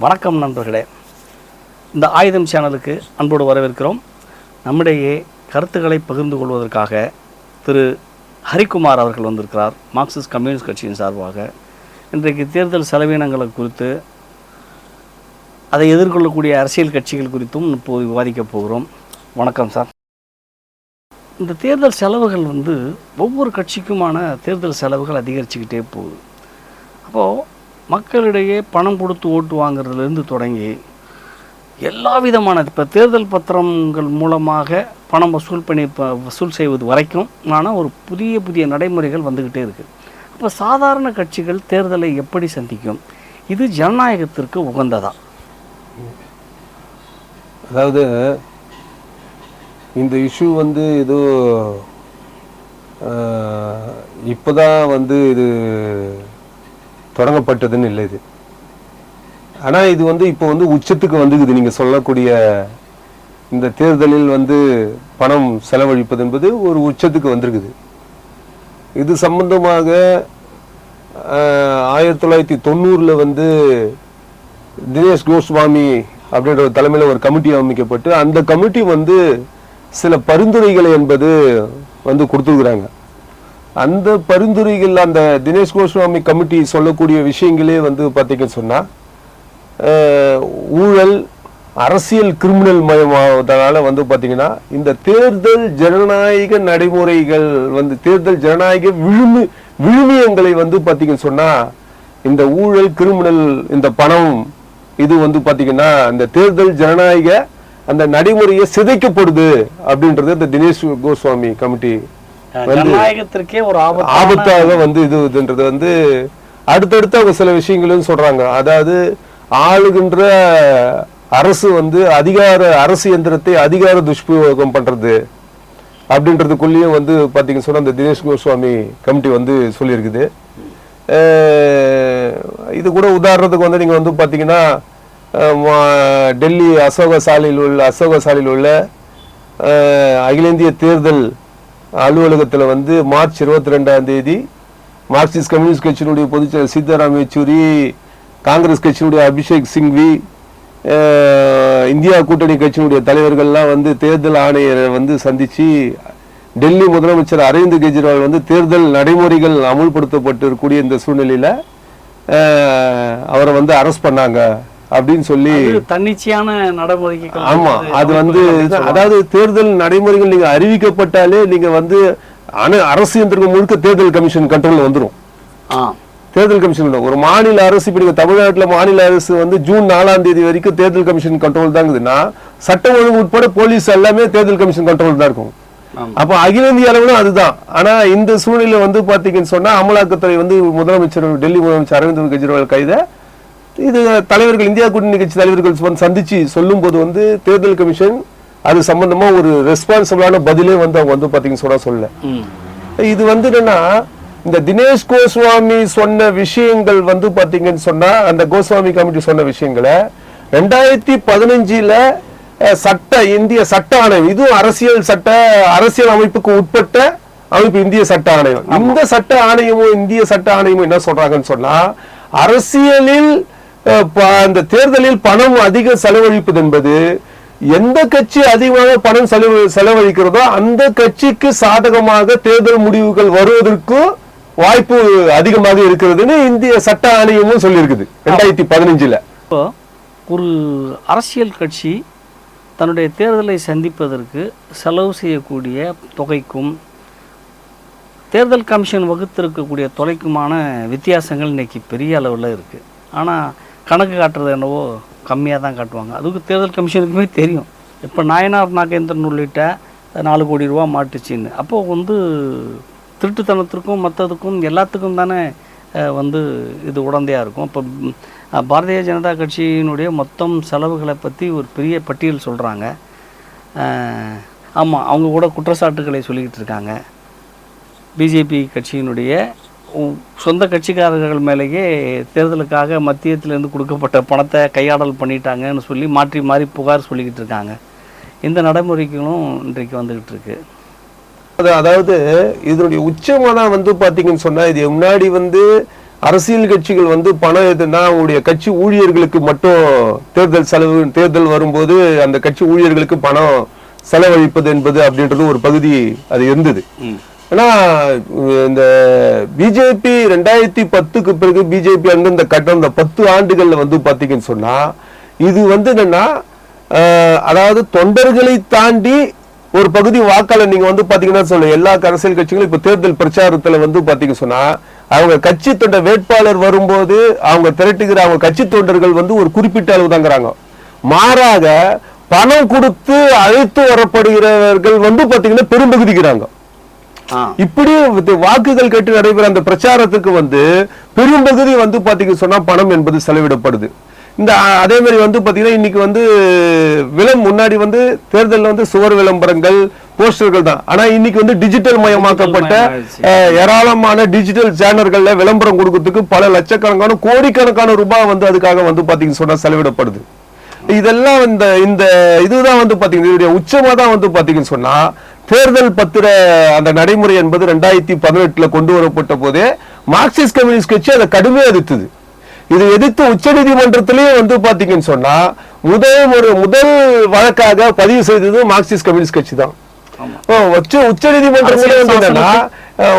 வணக்கம் நண்பர்களே, இந்த ஆயுதம் சேனலுக்கு அன்போடு வரவேற்கிறோம். நம்மிடையே கருத்துக்களை பகிர்ந்து கொள்வதற்காக திரு ஹரிக்குமார் அவர்கள் வந்திருக்கிறார். மார்க்சிஸ்ட் கம்யூனிஸ்ட் கட்சியின் சார்பாக இன்றைக்கு தேர்தல் செலவினங்களை குறித்து, அதை எதிர்கொள்ளக்கூடிய அரசியல் கட்சிகள் குறித்தும் இப்போது விவாதிக்கப் போகிறோம். வணக்கம் சார். இந்த தேர்தல் செலவுகள் ஒவ்வொரு கட்சிக்குமான தேர்தல் செலவுகள் அதிகரிச்சுக்கிட்டே போகுது. அப்போது மக்களிடையே பணம் கொடுத்து ஓட்டு வாங்குறதுலேருந்து தொடங்கி எல்லா விதமான இப்போ தேர்தல் பத்திரங்கள் மூலமாக பணம் வசூல் செய்வது வரைக்கும் ஒரு புதிய நடைமுறைகள் வந்துக்கிட்டே இருக்குது. அப்போ சாதாரண கட்சிகள் தேர்தலை எப்படி சந்திக்கும்? இது ஜனநாயகத்திற்கு உகந்ததா? அதாவது இந்த இஷ்யூ ஏதோ இப்போதான் இது தொடங்கப்பட்டதுன்னு இல்லை. இது ஆனால் இது இப்போ உச்சத்துக்கு வந்துக்குது. நீங்கள் சொல்லக்கூடிய இந்த தேர்தலில் பணம் செலவழிப்பது என்பது ஒரு உச்சத்துக்கு வந்திருக்குது. இது சம்பந்தமாக 1990 தினேஷ் கோஸ்வாமி அப்படின்ற ஒரு தலைமையில் ஒரு கமிட்டி அமைக்கப்பட்டு, அந்த கமிட்டி சில பரிந்துரைகளை என்பது கொடுத்துருக்குறாங்க. அந்த பரிந்துரைகள், அந்த தினேஷ் கோஸ்வாமி கமிட்டி சொல்லக்கூடிய விஷயங்களே பார்த்தீங்கன்னு சொன்னால், ஊழல், அரசியல் கிரிமினல் மயமாவதனால பார்த்தீங்கன்னா இந்த தேர்தல் ஜனநாயக நடைமுறைகள் தேர்தல் ஜனநாயக விழுமியங்களை பார்த்தீங்கன்னு சொன்னால், இந்த ஊழல், கிரிமினல், இந்த பணம் இது பார்த்தீங்கன்னா இந்த தேர்தல் ஜனநாயக அந்த நடைமுறையை சிதைக்கப்படுது அப்படின்றது இந்த தினேஷ் கோஸ்வாமி கமிட்டி ஜனநாயகத்திற்கே ஒரு ஆபத்தாக இதுன்றது அடுத்தடுத்து அவங்க சில விஷயங்களும் சொல்றாங்க. அதாவது ஆளுகின்ற அரசு அரசு எந்திரத்தை அதிகார துஷ்பிரயோகம் பண்றது அப்படின்றதுக்குள்ளேயும் பாத்தீங்கன்னு சொன்னா இந்த தினேஷ் கோஸ்வாமி கமிட்டி சொல்லியிருக்குது. இது கூட உதாரணத்துக்கு நீங்க பாத்தீங்கன்னா டெல்லி அசோக சாலையில் உள்ள அகில இந்திய தேர்தல் அலுவலகத்தில் மார்ச் 22 மார்க்சிஸ்ட் கம்யூனிஸ்ட் கட்சியினுடைய பொதுச்செயலர் சீதாராம் யெச்சூரி, காங்கிரஸ் கட்சியினுடைய அபிஷேக் சிங்வி, இந்தியா கூட்டணி கட்சியினுடைய தலைவர்கள்லாம் தேர்தல் ஆணையரை சந்திச்சு, டெல்லி முதலமைச்சர் அரவிந்த் கெஜ்ரிவால் தேர்தல் நடைமுறைகள் அமுல்படுத்தப்பட்டு இருக்கக்கூடிய இந்த சூழ்நிலையில அவரை அரெஸ்ட் பண்ணாங்க அப்படின்னு சொல்லி தன்னிச்சையான நடைமுறைக்கு. ஆமா, அது அதாவது தேர்தல் நடைமுறைகள் நீங்க அறிவிக்கப்பட்டாலே நீங்க அரசு எந்திரம் முழுக்க தேர்தல் கமிஷன் கண்ட்ரோல் வந்துடும். தேர்தல் கமிஷன் ஒரு மாநில அரசு, இப்ப நீங்க தமிழ்நாட்டில் மாநில அரசு ஜூன் 4 வரைக்கும் தேர்தல் கமிஷன் கண்ட்ரோல் தான் இருக்குதுன்னா, சட்டம் ஒழுங்கு உட்பட போலீஸ் எல்லாமே தேர்தல் கமிஷன் கண்ட்ரோல் தான் இருக்கும். அப்ப அகில இந்திய அளவிலும் அதுதான். ஆனா இந்த சூழ்நிலை பாத்தீங்கன்னு சொன்னா, அமலாக்கத்துறை முதலமைச்சர், டெல்லி முதலமைச்சர் அரவிந்த் கெஜ்ரிவால் கைதை இது தலைவர்கள், இந்தியா கூட்டணி கட்சி தலைவர்கள் சந்திச்சு சொல்லும் போது தேர்தல் கமிஷன் அது சம்பந்தமா ஒரு ரெஸ்பான்சிபிளான பதிலே அவங்க பாத்தீங்கன்னு சொல்ல. இது என்னன்னா, இந்த தினேஷ் கோஸ்வாமி சொன்ன விஷயங்கள் பாத்தீங்கன்னு சொன்னா, அந்த கோஸ்வாமி கமிட்டி சொன்ன விஷயங்களை 2015 இந்திய சட்ட ஆணையம், இதுவும் அரசியல் அமைப்புக்கு உட்பட்ட அமைப்பு, இந்திய சட்ட ஆணையம். இந்த சட்ட ஆணையமும் இந்திய சட்ட ஆணையமும் என்ன சொல்றாங்கன்னு சொன்னா, அரசியலில் அந்த தேர்தலில் பணம் அதிக செலவழிப்பது என்பது எந்த கட்சி அதிகமாக பணம் செலவழிக்கிறதோ அந்த கட்சிக்கு சாதகமாக தேர்தல் முடிவுகள் வருவதற்கு வாய்ப்பு அதிகமாக இருக்கிறதுன்னு இந்திய சட்ட ஆணையமும் சொல்லியிருக்குது 2015. இப்போ ஒரு அரசியல் கட்சி தன்னுடைய தேர்தலை சந்திப்பதற்கு செலவு செய்யக்கூடிய தொகைக்கும் தேர்தல் கமிஷன் வகுத்திருக்கக்கூடிய தொகைக்குமான வித்தியாசங்கள் இன்னைக்கு பெரிய அளவில் இருக்குது. ஆனால் கணக்கு காட்டுறது என்னவோ கம்மியாக தான் காட்டுவாங்க. அதுக்கு தேர்தல் கமிஷனுக்குமே தெரியும். இப்போ நாயனார் நாகேந்திரன் உள்ளிட்ட 4 கோடி ரூபா மாட்டுச்சின்னு. அப்போது திருட்டுத்தனத்திற்கும் மற்றதுக்கும் எல்லாத்துக்கும் தானே இது உடந்தையாக இருக்கும். இப்போ பாரதிய ஜனதா கட்சியினுடைய மொத்தம் செலவுகளை பற்றி ஒரு பெரிய பட்டியல் சொல்கிறாங்க. ஆமாம், அவங்க கூட குற்றச்சாட்டுகளை சொல்லிக்கிட்டு இருக்காங்க. பிஜேபி கட்சியினுடைய சொந்த கட்சிக்காரர்கள் மேலேயே தேர்தலுக்காக மத்தியத்திலேருந்து கொடுக்கப்பட்ட பணத்தை கையாடல் பண்ணிட்டாங்கன்னு சொல்லி மாறி புகார் சொல்லிக்கிட்டு இருக்காங்க. இந்த நடைமுறைகளும் இன்றைக்கு வந்துக்கிட்டு இருக்கு. அதாவது இதனுடைய உச்சமா தான் பாத்தீங்கன்னு சொன்னா, இது முன்னாடி அரசியல் கட்சிகள் வந்து பணம் எதுனா அவங்களுடைய கட்சி ஊழியர்களுக்கு மட்டும் தேர்தல் வரும்போது அந்த கட்சி ஊழியர்களுக்கு பணம் செலவழிப்பது என்பது அப்படின்றது ஒரு பகுதி அது இருந்தது. ஆனா இந்த பிஜேபி 2010க்கு பிறகு பிஜேபி இந்த கட்டம் இந்த 10 ஆண்டுகள்ல வந்து பாத்தீங்கன்னு சொன்னா இது வந்து என்னன்னா அதாவது தொண்டர்களை தாண்டி ஒரு பகுதி வாக்காளர் நீங்க வந்து பாத்தீங்கன்னா சொல்ல எல்லா அரசியல் கட்சிகளும் இப்ப தேர்தல் பிரச்சாரத்துல வந்து பாத்தீங்க சொன்னா அவங்க கட்சி தொண்ட வேட்பாளர் வரும்போது அவங்க திரட்டுகிற அவங்க கட்சி தொண்டர்கள் வந்து ஒரு குறிப்பிட்ட அளவு தாங்கிறாங்க. மாறாக பணம் கொடுத்து அழைத்து வரப்படுகிறவர்கள் வந்து பாத்தீங்கன்னா பெரும்பகுதிக்கிறாங்க. இப்படி வாக்குகள் கேட்டு நடைபெற அந்த பிரச்சாரத்துக்கு வந்து பெரும்பகுதி வந்து பாத்தீங்க சொன்னா பணம் என்பது செலவிடப்படுது. இந்த அதே மாதிரி வந்து பாத்தீங்கன்னா இன்னைக்கு வந்து முன்னாடி வந்து தேர்தலில் வந்து சுவர் விளம்பரங்கள் போஸ்டர்கள் தான். ஆனா இன்னைக்கு வந்து டிஜிட்டல் மயமாக்கப்பட்ட ஏராளமான டிஜிட்டல் சேனல்கள்ல விளம்பரம் கொடுக்கறதுக்கு பல லட்சக்கணக்கான கோடிக்கணக்கான ரூபாய் வந்து அதுக்காக வந்து பாத்தீங்கன்னு சொன்னா செலவிடப்படுது. இதெல்லாம் இந்த இதுதான் வந்து பாத்தீங்கன்னா இதனுடைய உச்சமா தான் வந்து பாத்தீங்கன்னு சொன்னா தேர்தல் பத்திர அந்த நடைமுறை என்பது 2018 கொண்டு வரப்பட்ட போதே மார்க்சிஸ்ட் கம்யூனிஸ்ட் கட்சி அதை கடுமையாக எதிர்த்தது. இது எதிர்த்து உச்ச நீதிமன்றத்திலேயே வந்து பாத்தீங்கன்னு சொன்னா முதல் வழக்காக பதிவு செய்தது மார்க்சிஸ்ட் கம்யூனிஸ்ட் கட்சி தான். உச்ச நீதிமன்றத்திலே வந்து என்னன்னா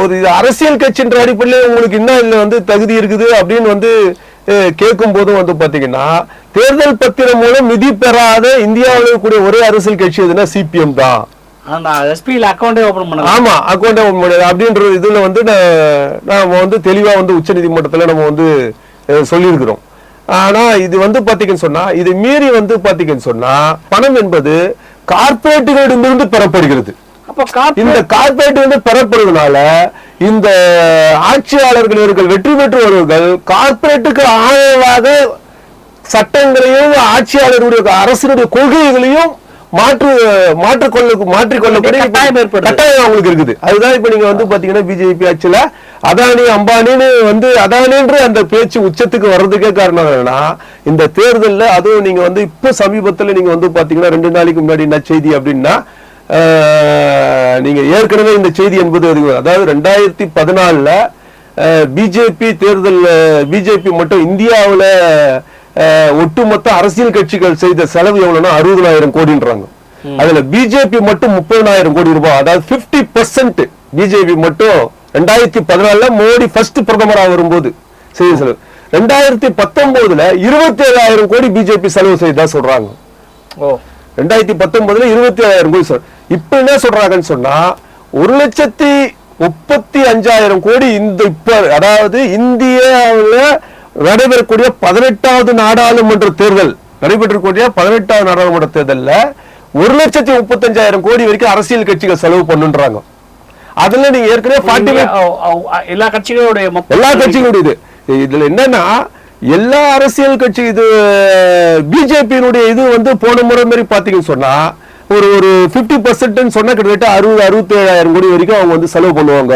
ஒரு அரசியல் கட்சின்ற அடிப்படையில் உங்களுக்கு என்ன இதுல வந்து தகுதி இருக்குது அப்படின்னு வந்து கேட்கும் போதும் வந்து பாத்தீங்கன்னா தேர்தல் பத்திரம் மூலம் நிதி பெறாத இந்தியாவில் கூடிய ஒரே அரசியல் கட்சி எதுனா சிபிஎம் தான். ஆமா அக்கௌண்ட் ஓபன் பண்ணது அப்படின்ற இதுல வந்து நாம வந்து தெளிவா வந்து உச்ச நீதிமன்றத்துல நம்ம வந்து சொல்லியிருக்கிறோம். ஆனா இது வந்து பாத்தீங்கன்னு சொன்னா இது மீறி வந்து பாத்தீங்கன்னு சொன்னா பணம் என்பது கார்பரேட்டுகளிடமிருந்து பெறப்படுகிறது. இந்த கார்பரேட் வந்து பெறப்படுவதனால இந்த ஆட்சியாளர்கள் இவர்கள் வெற்றி பெற்று வருவர்கள் கார்பரேட்டுக்கு ஆதரவாக சட்டங்களையும் ஆட்சியாளர்களுடைய அரசினுடைய கொள்கைகளையும் மாற்றிக்கொள்ளக்கூடிய கட்டாயம் அவங்களுக்கு இருக்குது. அதுதான் இப்ப நீங்க வந்து பாத்தீங்கன்னா பிஜேபி ஆட்சியில அதானி அம்பானின்னு வந்து அதானின்ற அந்த பேச்சு உச்சத்துக்கு வர்றதுக்கே காரணம் என்னன்னா இந்த தேர்தல்ல அதுவும் நீங்க வந்து இப்ப சமீபத்துல நீங்க வந்து பாத்தீங்கன்னா 2 நாளைக்கு முன்னாடி என்ன செய்தி அப்படின்னா நீங்க ஏற்கனவே இந்த செய்தி என்பது அதாவது 2014 பிஜேபி தேர்தல் பிஜேபி மட்டும் இந்தியாவில் ஒட்டுமொத்த அரசியல் கட்சிகள் செய்த செலவு எவ்வளவுன்னா 60,000 கோடின்றாங்க. அதுல பிஜேபி மட்டும் 30,000 கோடி ரூபாய், அதாவது 50% பிஜேபி மட்டும் 2014 மோடி ஃபர்ஸ்ட் பிரதமராக வரும்போது செய்த செலவு. 2019 27,000 கோடி பிஜேபி செலவு செய்தா சொல்றாங்க. 2019 27,000 கோடி. இப்ப என்ன சொல்றாங்கன்னு சொன்னா 1,35,000 கோடி இந்த இப்ப அதாவது இந்தியாவில் நடைபெறக்கூடிய 18வது நாடாளுமன்ற தேர்தல் நடைபெற்றக்கூடிய 18வது நாடாளுமன்ற தேர்தல்ல 1,35,000 கோடி வரைக்கும் அரசியல் கட்சிகள் செலவு பண்ணுன்றாங்க. அதுல நீங்க ஏற்கனவே எல்லா கட்சிகளுடைய இதுல என்னன்னா எல்லா அரசியல் கட்சி இது பிஜேபியினுடைய இது வந்து போன முறை மாதிரி பாத்தீங்கன்னு சொன்னா ஒரு 50% சொன்னா கிட்டத்தட்ட 60,000-67,000 கோடி வரைக்கும் அவங்க வந்து செலவு பண்ணுவாங்க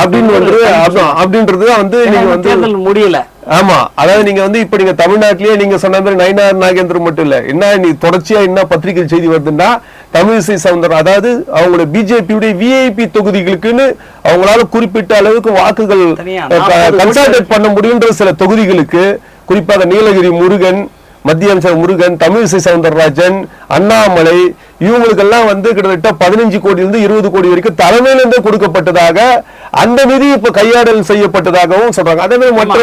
அப்படின்றது வந்து நீங்க வந்து முடியல. ஆமா, அதாவது நீங்க வந்து இப்ப நீங்க தமிழ்நாட்டிலேயே நீங்க சொன்ன மாதிரி நயினார் நாகேந்திரன் மட்டும் இல்ல, என்ன நீ தொடர்ச்சியா என்ன பத்திரிகை செய்தி வருதுன்னா தமிழிசை சவுந்தரராஜன் அதாவது அவங்களோட பிஜேபியுடைய விஐபி தொகுதிகளுக்குன்னு அவங்களால குறிப்பிட்ட அளவுக்கு வாக்குகள் கன்சால்டேட் பண்ண முடியுன்ற சில தொகுதிகளுக்கு குறிப்பாக நீலகிரி முருகன், மத்திய அமைச்சர் முருகன், தமிழிசை சவுந்தரராஜன், அண்ணாமலை இவங்களுக்கெல்லாம் வந்து கிட்டத்தட்ட 15 கோடியிலிருந்து 20 கோடி வரைக்கும் தலைமையிலிருந்து கொடுக்கப்பட்டதாக அந்த நிதி இப்ப கையாடல் செய்யப்பட்டதாகவும் சொல்றாங்க. அதே மாதிரி மற்ற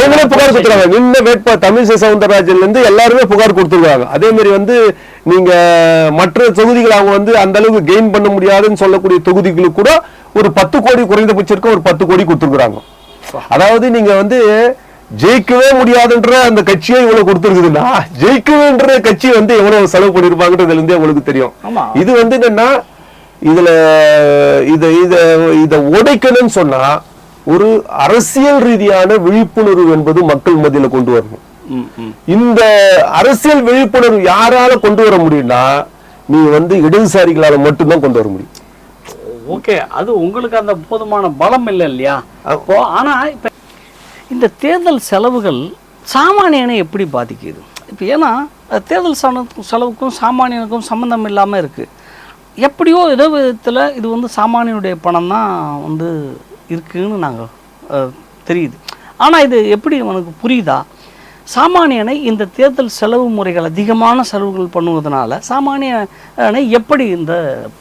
அவங்களே புகார் கொடுத்துருக்காங்க. நின்ன வேட்பாளர் தமிழிசை சவுந்தரராஜன்ல இருந்து எல்லாருமே புகார் கொடுத்துருக்காங்க. அதே மாதிரி வந்து நீங்க மற்ற தொகுதிகள் அவங்க வந்து அந்த அளவுக்கு கெயின் பண்ண முடியாதுன்னு சொல்லக்கூடிய தொகுதிகளுக்கு கூட ஒரு 10 கோடி குறைந்தபட்சம் ஒரு 10 கோடி கொடுத்துருக்காங்க. அதாவது நீங்க வந்து ஜெயிக்கவே முடியாதுன்ற அந்த கட்சியை இவ்வளவு கொடுத்துருக்குதுன்னா ஜெயிக்கவேன்ற கட்சி வந்து எவ்வளவு செலவு பண்ணிருப்பாங்கன்றதுல இருந்தே உங்களுக்கு தெரியும். இது வந்து என்னன்னா இதுல இத உடைக்கணும்னு சொன்னா ஒரு அரசியல் ரீதியான விழிப்புணர்வு என்பது மக்கள் மத்தியில கொண்டு வரணும். இந்த அரசியல் விழிப்புணர்வு யாரால கொண்டு வர முடியும்னா நீ வந்து இடதுசாரிகளால மட்டும்தான் கொண்டு வர முடியும். ஓகே, அது உங்களுக்கு அந்த போதுமான பலம் இல்லை இல்லையா? அப்போ ஆனா இப்ப இந்த தேர்தல் செலவுகள் சாமானியனை எப்படி பாதிக்குது? இப்போ ஏன்னா தேர்தல் செலவுக்கும் சாமானியனுக்கும் சம்மந்தம் இல்லாமல் இருக்குது. எப்படியோ ஏதோ விதத்தில் இது வந்து சாமானியனுடைய பணம் தான் வந்து இருக்குன்னு நாங்கள் தெரியுது. ஆனால் இது எப்படி உனக்கு புரியுதா? சாமானியனை இந்த தேர்தல் செலவு முறைகள் அதிகமான செலவுகள் பண்ணுவதனால சாமானியனை எப்படி இந்த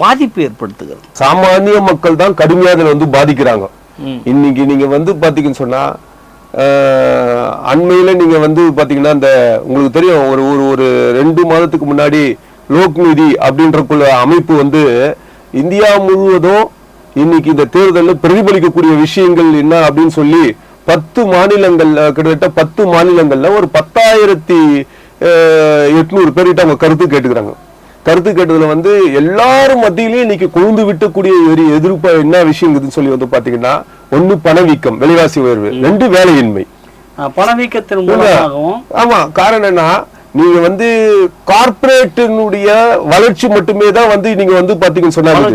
பாதிப்பு ஏற்படுத்துகிறது? சாமானிய மக்கள் தான் கடுமையாக அதில் வந்து பாதிக்கிறாங்க. இன்னைக்கு நீங்க வந்து பாத்தீங்கன்னு சொன்னா அண்மையில நீங்க வந்து பாத்தீங்கன்னா இந்த உங்களுக்கு தெரியும் ஒரு ஒரு 2 மாதத்துக்கு முன்னாடி லோக்நிதி அப்படின்ற அமைப்பு வந்து இந்தியா முழுவதும் இன்னைக்கு இந்த தேர்தலில் பிரதிபலிக்கக்கூடிய விஷயங்கள் என்ன அப்படின்னு சொல்லி 10 மாநிலங்கள்ல கிட்டத்தட்ட 10 மாநிலங்கள்ல ஒரு 10,800 பேர்கிட்ட அவங்க கருத்து கேட்டுக்கிறாங்க. கருத்து கேட்டதுல வந்து எல்லாரும் மத்தியிலையும் இன்னைக்கு கொழுந்து விட்டக்கூடிய ஒரு எதிர்ப்பு என்ன விஷயம் சொல்லி வந்து பாத்தீங்கன்னா, 1 பணவீக்கம், விலைவாசி உயர்வு, 2 வேலையின்மை. பணவீக்கத்தின் மூலமாகவும் ஆமா, காரணம் என்ன, நீங்க வந்து கார்பரேட்டினுடைய வளர்ச்சி மட்டுமே தான் வந்து நீங்க வந்து பாத்தீங்கன்னு சொன்னாங்க.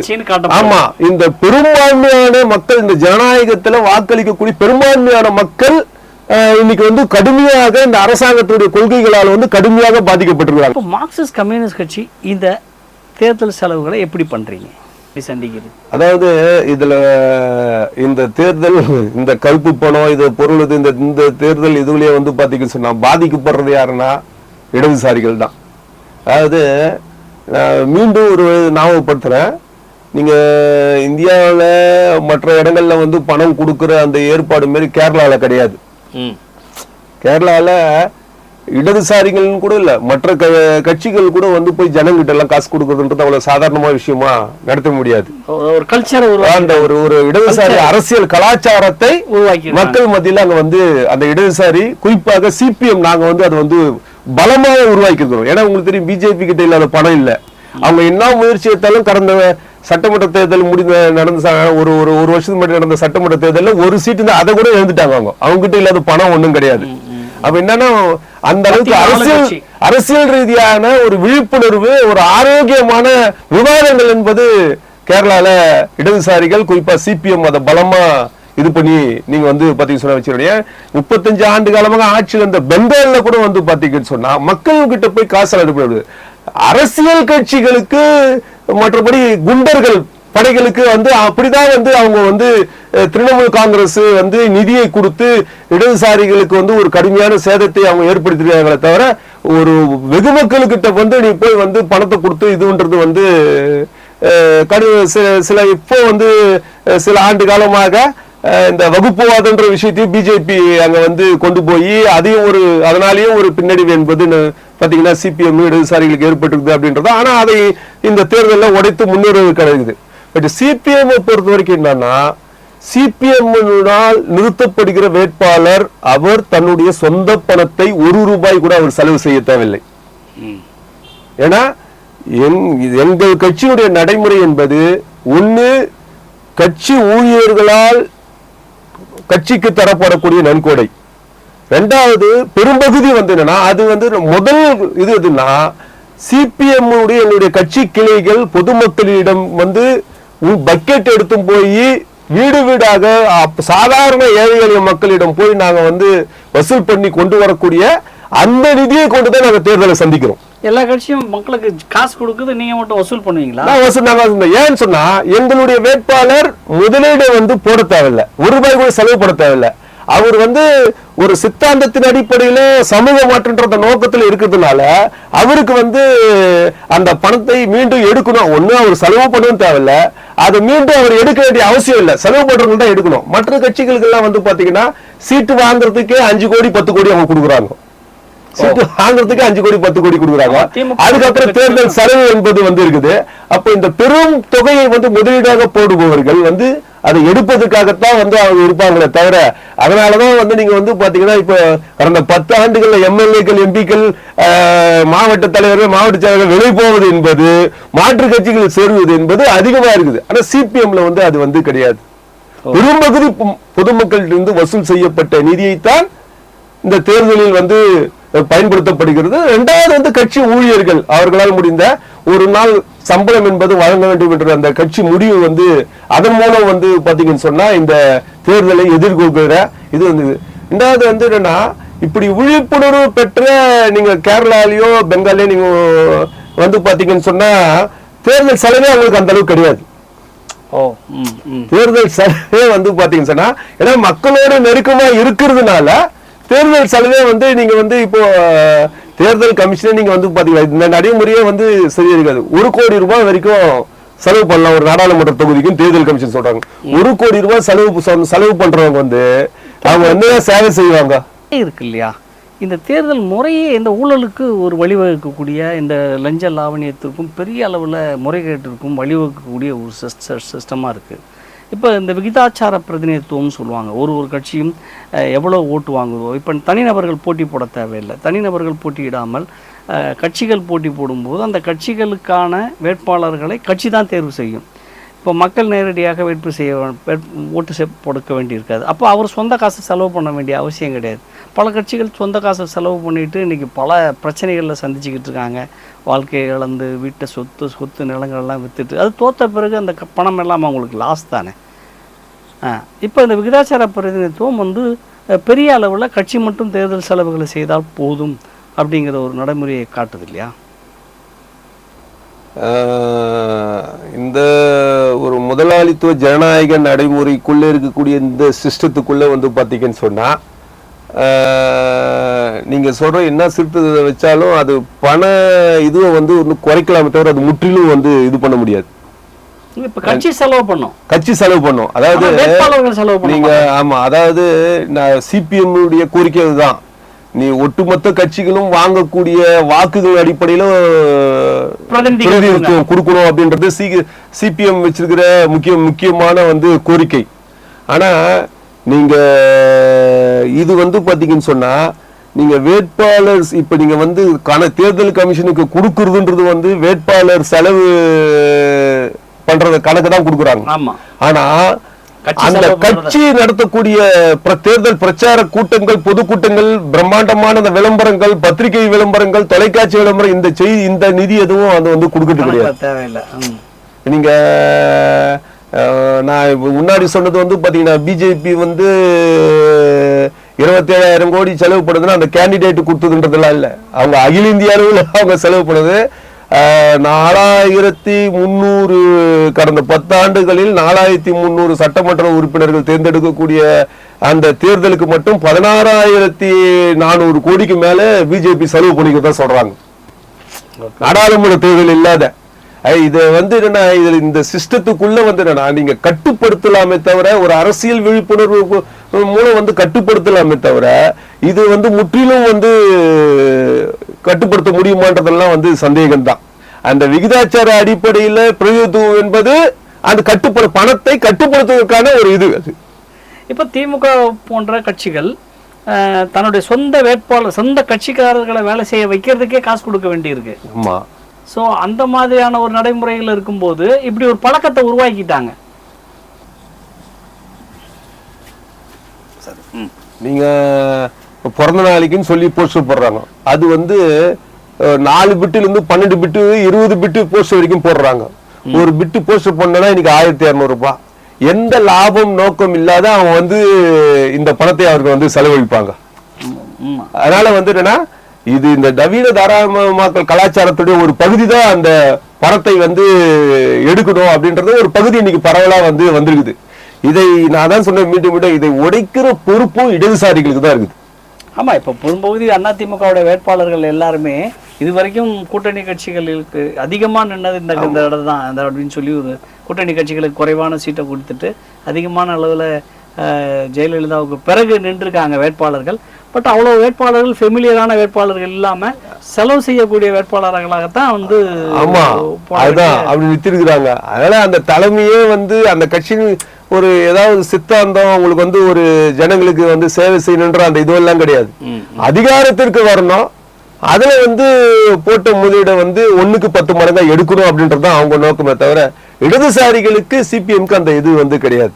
ஆமா, இந்த பெரும்பான்மையான மக்கள், இந்த ஜனநாயகத்துல வாக்களிக்கக்கூடிய பெரும்பான்மையான மக்கள் இன்னைக்கு வந்து கடுமையாக இந்த அரசாங்கத்துடைய கொள்கைகளால் வந்து கடுமையாக பாதிக்கப்பட்டிருக்கிறாங்க. மார்க்சிஸ்ட் கம்யூனிஸ்ட் கட்சி இந்த தேர்தல் செலவுகளை எப்படி பண்றீங்க சந்திக்கிறது? அதாவது இதுல இந்த தேர்தல், இந்த கருப்பு பணம், இது பொருள், இந்த தேர்தல் இதுலயே வந்து பாத்தீங்கன்னு சொன்னா பாதிக்கப்படுறது யாருன்னா இடதுசாரிகள் தான். அதாவது மீண்டும் ஒரு ஞாபகப்படுத்துறேன், நீங்க இந்தியாவில் மற்ற இடங்கள்ல வந்து பணம் கொடுக்கிற அந்த ஏற்பாடு மாரி கேரளால கிடையாது. கேரளால இடதுசாரிகள் கூட இல்ல, மற்ற கட்சிகள் கூட வந்து போய் ஜனங்கிட்ட எல்லாம் காசு கொடுக்கறதுன்றது அவ்வளவு சாதாரணமான விஷயமா நடத்த முடியாது. ஒரு கல்ச்சர், அந்த ஒரு இடதுசாரி அரசியல் கலாச்சாரத்தை மக்கள் மத்தியில அங்க வந்து அந்த இடதுசாரி, குறிப்பாக சிபிஎம், நாங்க வந்து அதை வந்து பலமாக உருவாக்கி இருக்கிறோம். ஏன்னா உங்களுக்கு தெரியும், பிஜேபி கிட்ட இல்லாத பணம் இல்ல. அவங்க என்ன முயற்சி எடுத்தாலும் கடந்த சட்டமன்ற தேர்தல் நடந்த ஒரு வருஷத்துக்கு முன்னாடி நடந்த சட்டமன்ற தேர்தலில் 1 சீட்டு தான், அதை கூட எழுந்துட்டாங்க. அவங்க கிட்ட இல்லாத பணம் ஒண்ணும் கிடையாது. அப்ப என்னன்னா, அந்த அளவுக்கு அரசியல் ரீதியான ஒரு விழிப்புணர்வு, ஒரு ஆரோக்கியமான விவாதங்கள் என்பது கேரளால இடதுசாரிகள், குறிப்பா சிபிஎம் அதை பலமா இது பண்ணி நீங்க வந்து பாத்தீங்கன்னு சொன்னா வச்சுருடைய 35 ஆண்டு காலமாக ஆட்சியில் இருந்த பெங்கால்ல கூட வந்து பாத்தீங்கன்னு சொன்னா மக்கள் கிட்ட போய் காசு அனுப்பிடுது. அரசியல் கட்சிகளுக்கு, மற்றபடி குண்டர்கள் படைகளுக்கு வந்து அப்படிதான் வந்து அவங்க வந்து திரிணாமுல் காங்கிரஸ் வந்து நிதியை கொடுத்து இடதுசாரிகளுக்கு வந்து ஒரு கடுமையான சேதத்தை அவங்க ஏற்படுத்திருக்காங்களே தவிர, ஒரு வெகு மக்களுக்கிட்ட வந்து நீ போய் வந்து பணத்தை கொடுத்து இதுன்றது வந்து சில இப்போ வந்து சில ஆண்டு காலமாக இந்த வகுப்புவாதன்ற விஷயத்தையும் பிஜேபி அங்க வந்து கொண்டு போய் அதையும் அதனாலேயும் ஒரு பின்னடைவு என்பது பாத்தீங்கன்னா சிபிஎம் இடதுசாரிகளுக்கு ஏற்பட்டிருக்குது அப்படின்றது. ஆனா அதை இந்த தேர்தலில் உடைத்து முன்னேறுவது கிடையாது. பட் சிபிஎம் பொறுத்த வரைக்கும் என்னன்னா, சிபிஎம்னால் நிறுத்தப்படுகிற வேட்பாளர் அவர் தன்னுடைய சொந்த பணத்தை 1 ரூபாய் கூட அவர் செலவு செய்ய தேவையில்லை. ஏன்னா எங்கள் கட்சியுடைய நடைமுறை என்பது, ஒண்ணு கட்சி ஊழியர்களால் கட்சிக்கு தரப்படக்கூடிய நன்கொடை, 2வது பெரும்பகுதி வந்து என்னன்னா, அது வந்து முதல் இது எதுன்னா, சிபிஎம் எங்களுடைய கட்சி கிளைகள் பொதுமக்களிடம் வந்து பக்கெட் எடுத்து போய் வீடு வீடாக சாதாரண ஏழை எளிய மக்களிடம் போய் நாங்க வந்து வசூல் பண்ணி கொண்டு வரக்கூடிய அந்த நிதியை கொண்டுதான் நாங்க தேர்தலை சந்திக்கிறோம். எல்லா கட்சியும் மக்களுக்கு காசு கொடுக்குது, நீங்க மட்டும் வசூல் பண்ணுவீங்களா? ஏன்னு சொன்னா, எங்களுடைய வேட்பாளர் முதலீடு வந்து போட தேவையில்லை, 1 ரூபாய் கூட செலவு பண்ண தேவையில்லை. அவர் வந்து ஒரு சித்தாந்தத்தின் அடிப்படையில சமூக மாற்றன்ற நோக்கத்தில் இருக்கிறதுனால அவருக்கு வந்து அந்த பணத்தை மீண்டும் எடுக்கணும். ஒண்ணு அவர் செலவு பண்ணவும் தேவையில்ல, அதை மீண்டும் அவர் எடுக்க வேண்டிய அவசியம் இல்லை, செலவு பண்றவங்க தான் எடுக்கணும். மற்ற கட்சிகளுக்கு எல்லாம் வந்து பாத்தீங்கன்னா சீட்டு வாங்குறதுக்கே 5 கோடி 10 கோடி அவங்க கொடுக்குறாங்க. சீட்டு வாங்குறதுக்கு 5 கோடி 10 கோடி கொடுக்குறாங்க. அதுக்கப்புறம் தேர்தல் செலவு என்பது வந்து இருக்குது. அப்ப இந்த பெரும் தொகையை வந்து முதலீடாக போடுபவர்கள் வந்து அதை எடுப்பதற்காகத்தான் வந்து அவங்க இருப்பாங்களே தவிர, அதனாலதான் வந்து நீங்க வந்து பாத்தீங்கன்னா இப்ப கடந்த 10 ஆண்டுகள்ல எம்எல்ஏக்கள், எம்பிக்கள், மாவட்ட தலைவர்கள், மாவட்ட செயலர்கள் வெளியே போவது என்பது, மாற்று கட்சிகள் சேருவது என்பது அதிகமா இருக்குது. ஆனா சிபிஎம்ல வந்து அது வந்து கிடையாது. பெரும்பகுதி பொதுமக்களிலிருந்து வசூல் செய்யப்பட்ட நிதியைத்தான் இந்த தேர்தலில் வந்து பயன்படுத்தப்படுகிறது. 2வது வந்து கட்சி ஊழியர்கள் அவர்களால் முடிந்த 1 நாள் சம்பளம் என்பது வழங்க வேண்டும் என்ற அந்த கட்சி முடிவு வந்து அதன் மூலம் வந்து பாத்தீங்கன்னு சொன்னா இந்த தேர்தலை எதிர்கொள்கிற இது வந்து. 2வது வந்து என்னன்னா, இப்படி விழிப்புணர்வு பெற்ற நீங்க கேரளாலேயோ பெங்காலையோ நீங்க வந்து பாத்தீங்கன்னு சொன்னா தேர்தல் செலவே அவங்களுக்கு அந்த அளவுக்கு கிடையாது. தேர்தல் செலவே வந்து பாத்தீங்கன்னு சொன்னா, ஏன்னா மக்களோட நெருக்கமா இருக்கிறதுனால தேர்தல் செலவே வந்து நீங்க வந்து இப்போ தேர்தல் கமிஷனே நீங்க வந்து பாத்தீங்கன்னா இந்த நடைமுறையே வந்து சரியா இருக்காது. 1 கோடி ரூபாய் வரைக்கும் செலவு பண்ணலாம் ஒரு நாடாளுமன்ற தொகுதிக்கும் தேர்தல் கமிஷன் சொல்றாங்க. 1 கோடி ரூபாய் செலவு பண்றவங்க வந்து அவங்க வந்து சேவை செய்வாங்க இருக்கு இல்லையா? இந்த தேர்தல் முறையே இந்த ஊழலுக்கு ஒரு வழிவகுக்கக்கூடிய, இந்த லஞ்ச லாவணியத்திற்கும் பெரிய அளவில் முறைகேட்டிற்கும் வழிவகுக்கக்கூடிய ஒரு சிஸ்டமாக இருக்குது. இப்போ இந்த விகிதாச்சார பிரதிநிதித்துவம்னு சொல்லுவாங்க. ஒரு கட்சியும் எவ்வளோ ஓட்டு வாங்குதோ, இப்போ தனிநபர்கள் போட்டி போட தேவையில்லை. தனிநபர்கள் போட்டியிடாமல் கட்சிகள் போட்டி போடும்போது அந்த கட்சிகளுக்கான வேட்பாளர்களை கட்சி தான் தேர்வு செய்யும். இப்போ மக்கள் நேரடியாக ஓட்டு கொடுக்க வேண்டியிருக்காது. அப்போ அவர் சொந்த காசை செலவு பண்ண வேண்டிய அவசியம் கிடையாது. பல கட்சிகள் சொந்த காசை செலவு பண்ணிட்டு இன்றைக்கி பல பிரச்சனைகளில் சந்திச்சுக்கிட்டு இருக்காங்க. வாழ்க்கையை இழந்து வீட்டை சொத்து நிலங்கள்லாம் விற்றுட்டு அது தோற்ற பிறகு அந்த பணம் எல்லாம் அவங்களுக்கு லாஸ் தானே. இப்போ இந்த விகிதாச்சார பிரதிநிதித்துவம் வந்து பெரிய அளவில் கட்சி மட்டும் தேர்தல் செலவுகளை செய்தால் போதும் அப்படிங்கிற ஒரு நடைமுறையை காட்டுது இல்லையா? இந்த ஒரு முதலாளித்துவ ஜனநாயக நடைமுறைக்குள்ள இருக்கக்கூடிய இந்த சிஸ்டத்துக்குள்ள வந்து பாத்தீங்கன்னு சொன்னா, நீங்க சொல்ற என்ன சிறுத்தை வச்சாலும் அது பண இதுவை வந்து குறைக்கலாமே தவிர அது முற்றிலும் வந்து இது பண்ண முடியாது. கட்சி செலவு பண்ணும். அதாவது நீங்க ஆமா, அதாவது சிபிஎம் உடைய கோரிக்கை அதுதான். நீ ஒட்டுமொத்த கட்சிகளும் வாங்கக்கூடிய வாக்குகள் அடிப்படையில பிரதிநிதித்துவம் கொடுக்கணும் அப்படின்றது சிபிஎம் வச்சிருக்கிற முக்கியமான வந்து கோரிக்கை. ஆனா நீங்க இது வந்து பாத்தீங்கன்னு சொன்னா, நீங்க வேட்பாளர் இப்ப நீங்க வந்து தேர்தல் கமிஷனுக்கு கொடுக்கறதுன்றது வந்து வேட்பாளர் செலவு பண்றத கணக்கு தான் கொடுக்குறாங்க. ஆனா அந்த கட்சி நடத்தக்கூடிய தேர்தல் பிரச்சார கூட்டங்கள், பொதுக்கூட்டங்கள், பிரம்மாண்டமான அந்த விளம்பரங்கள், பத்திரிகை விளம்பரங்கள், தொலைக்காட்சி விளம்பரம், இந்த நிதி எதுவும் அது வந்து கொடுக்கறது கிடையாது. நீங்க நான் முன்னாடி சொன்னது வந்து பாத்தீங்கன்னா, பிஜேபி வந்து 27,000 கோடி செலவு பண்ணுதுன்னா அந்த கேண்டிடேட் கொடுத்ததுன்றதுலாம் இல்ல, அவங்க அகில இந்திய அளவில் அவங்க செலவு பண்ணுது. 4300 கடந்த 10 ஆண்டுகளில் 4300 சட்டமன்ற உறுப்பினர்கள் தேர்ந்தெடுக்கக்கூடிய அந்த தேர்தலுக்கு மட்டும் 16,400 கோடிக்கு மேல பிஜேபி செலவு பண்ணிக்கிறதா சொல்றாங்க. நாடாளுமன்ற தேர்தல் இல்லாத இது வந்து என்னன்னா, இதுல இந்த சிஸ்டத்துக்குள்ள வந்து என்னன்னா, நீங்க கட்டுப்படுத்தலாமே தவிர, ஒரு அரசியல் விழிப்புணர்வு மூலம் வந்து கட்டுப்படுத்தலாமே தவிர, இது வந்து முற்றிலும் வந்து கட்டுப்படுத்த முடியுமான்றதெல்லாம் வந்து சந்தேகம்தான். அந்த விகிதாச்சார அடிப்படையில் பிரதிநிதித்துவம் என்பது அந்த பணத்தை கட்டுப்படுத்துவதற்கான ஒரு இது. இப்ப திமுக போன்ற கட்சிகள் தன்னுடைய சொந்த வேட்பாளர், சொந்த கட்சிக்காரர்களை வேலை செய்ய வைக்கிறதுக்கே காசு கொடுக்க வேண்டியிருக்கு. ஆமா. ஸோ அந்த மாதிரியான ஒரு நடைமுறைகள் இருக்கும்போது இப்படி ஒரு பழக்கத்தை உருவாக்கிட்டாங்க. நீங்க பிறந்த நாளைக்குன்னு சொல்லி போஸ்டர் போடுறாங்க. அது வந்து 4 பிட்டுல இருந்து 12 பிட்டு 20 பிட்டு போஸ்டர் வரைக்கும் போடுறாங்க. ஒரு பிட்டு போஸ்டர் பண்ணனா இன்னைக்கு 1200 ரூபாய். எந்த லாபம் நோக்கம் இல்லாத அவங்க வந்து இந்த பணத்தை அவருக்கு வந்து செலவழிப்பாங்க. அதனால வந்து என்னன்னா, இது இந்த நவீன தாராளமயமாக்கல் கலாச்சாரத்துடைய ஒரு பகுதி தான் அந்த பணத்தை வந்து எடுக்கணும் அப்படின்றது ஒரு பகுதி இன்னைக்கு பரவலா வந்து வந்திருக்குது. இதை நான் தான் சொன்னேன், மீண்டும் இதை உடைக்கிற பொறுப்பும் இடதுசாரிகளுக்கு தான் இருக்குது. ஆமா, இப்ப பெரும்பகுதி அதிமுகவுடைய வேட்பாளர்கள் எல்லாருமே இதுவரைக்கும் கூட்டணி கட்சிகளுக்கு அதிகமா நின்னது இந்த இடம் தான் அப்படின்னு சொல்லி ஒரு கூட்டணி கட்சிகளுக்கு குறைவான சீட்டை கொடுத்துட்டு அதிகமான அளவுல ஜெயலலிதாவுக்கு பிறகு நின்றுருக்காங்க வேட்பாளர்கள். பட் அவ்வளவு வேட்பாளர்கள் ஃபெமிலியரான வேட்பாளர்கள் இல்லாம செலவு செய்யக்கூடிய வேட்பாளர்களாகத்தான் வந்து அப்படி வித்திருக்கிறாங்க. அதனால அந்த தலைமையே வந்து அந்த கட்சியின் ஒரு ஏதாவது சித்தாந்தம் அவங்களுக்கு வந்து ஒரு ஜனங்களுக்கு வந்து சேவை செய்யணுன்ற அந்த இதுவெல்லாம் கிடையாது. அதிகாரத்திற்கு வரணும், அதுல வந்து போட்ட முதலீட வந்து 1க்கு 10 மடங்கா எடுக்கணும் அப்படின்றதுதான் அவங்க நோக்கமே தவிர இடதுசாரிகளுக்கு சிபிஎம்க்கு அந்த இது வந்து கிடையாது.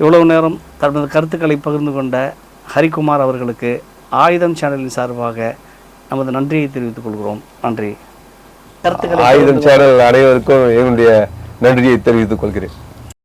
இவ்வளவு நேரம் தனது கருத்துக்களை பகிர்ந்து கொண்ட ஹரிக்குமார் அவர்களுக்கு ஆயுதம் சேனலின் சார்பாக நமது நன்றியை தெரிவித்துக் கொள்கிறோம். நன்றி. ஆயுதம் சேனல் அனைவருக்கும் என்னுடைய நன்றியை தெரிவித்துக் கொள்கிறேன்.